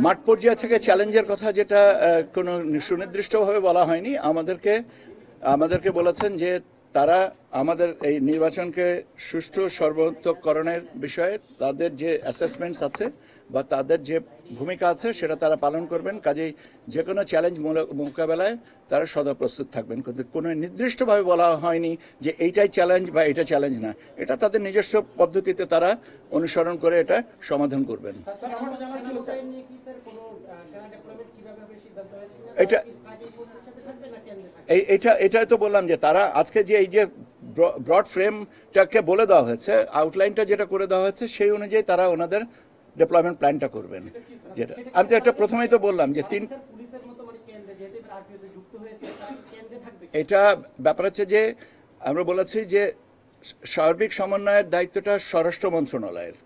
মাঠ পর্যায়ে থেকে চ্যালেঞ্জের কথা যেটা কোনো সুনির্দিষ্টভাবে বলা হয়নি, আমাদেরকে বলেছেন যে তারা আমাদের এই নির্বাচনকে সুষ্ঠু সর্বোত্তকরণের বিষয়ে তাদের যে অ্যাসেসমেন্টস আছে বা তাদের যে ভূমিকা আছে সেটা তারা পালন করবেন। কাজেই যে কোনো চ্যালেঞ্জ মোকাবেলায় তারা সদা প্রস্তুত থাকবেন, কিন্তু কোনো নির্দিষ্টভাবে বলা হয়নি যে এইটাই চ্যালেঞ্জ বা এটা চ্যালেঞ্জ না। এটা তাদের নিজস্ব পদ্ধতিতে তারা অনুসরণ করে এটা সমাধান করবেন। এটা তো বললাম যে তারা আজকে যে এই যে ব্রড ফ্রেমটাকে বলে দেওয়া হয়েছে, আউটলাইনটা যেটা করে দেওয়া হয়েছে সেই অনুযায়ী তারা ওনাদের ডেপ্লয়মেন্ট প্ল্যানটা করবেন। যেটা আমি তো একটা প্রথমেই তো বললাম যে এটা ব্যাপার হচ্ছে যে আমরা বলেছি যে সার্বিক সমন্বয়ের দায়িত্বটা স্বরাষ্ট্র মন্ত্রণালয়ের,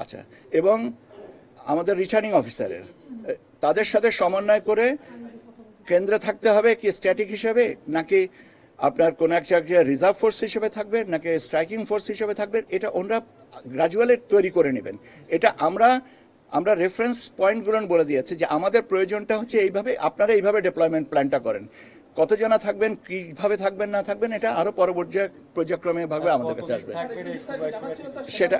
আচ্ছা, এবং আমাদের রিটার্নিং অফিসারের, তাদের সাথে সমন্বয় করে কেন্দ্রে থাকতে হবে কি স্ট্যাটিক হিসেবে, নাকি আপনার কোন এক জায়গায় রিজার্ভ ফোর্স হিসেবে থাকবে, নাকি স্ট্রাইকিং ফোর্স হিসেবে থাকবে, এটা ওনারা গ্রাজুয়ালি তৈরি করে নেবেন। এটা আমরা রেফারেন্স পয়েন্টগুলো বলে দিয়েছি যে আমাদের প্রয়োজনটা হচ্ছে এইভাবে, আপনারা এইভাবে ডেপ্লয়মেন্ট প্ল্যানটা করেন। কতজনা থাকবেন, কিভাবে থাকবেন না থাকবেন, এটা আরো পর্যায়ক্রমে ভাবে আমাদের কাছে আসবে। সেটা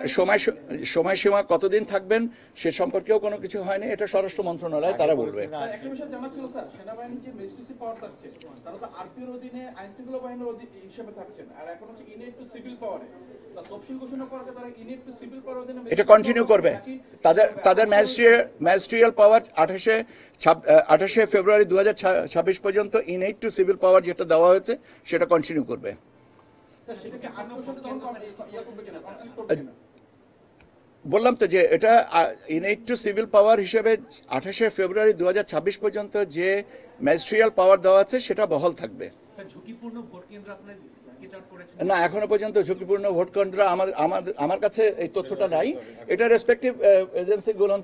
সময়সীমা কতদিন থাকবেন সে সম্পর্কেও কোনো কিছু হয়নি, এটা স্বরাষ্ট্র মন্ত্রণালয় তারা বলবে। এটা কন্টিনিউ করবে, তাদের ম্যাজিস্ট্রিয়াল পাওয়ার 28শে ফেব্রুয়ারি 2026 পর্যন্ত ইনএইড টু সিভিল পাওয়ার যেটা দেওয়া হয়েছে সেটা কন্টিনিউ করবে। বললাম তো যে এটা ইনএইড টু সিভিল পাওয়ার হিসেবে 28শে ফেব্রুয়ারি 2026 পর্যন্ত যে ম্যাজিস্ট্রিয়াল পাওয়ার দেওয়া আছে সেটা বহাল থাকবে। না, এখনো পর্যন্ত ঝুঁকিপূর্ণ ভোট কেন্দ্র আমার কাছে এই তথ্যটা নাই। এটা রেসপেক্টিভ এজেন্সিগুলো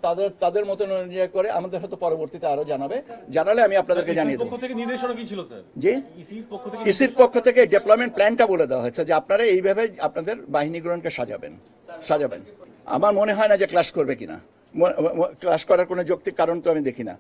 তাদের মতন অনুযায়ী করে আমাদের হয়তো পরবর্তীতে আরো জানালে আমি আপনাদেরকে জানিয়ে দেবো। যে ইসির পক্ষ থেকে ডেপ্লয়মেন্ট প্ল্যানটা বলে দেওয়া হয়েছে যে আপনারা এইভাবে আপনাদের বাহিনীগুলোকে সাজাবেন। আমার মনে হয় না যে ক্লাশ করবে কিনা, ক্লাশ করার কোনো যৌক্তিক কারণ তো আমি দেখি না।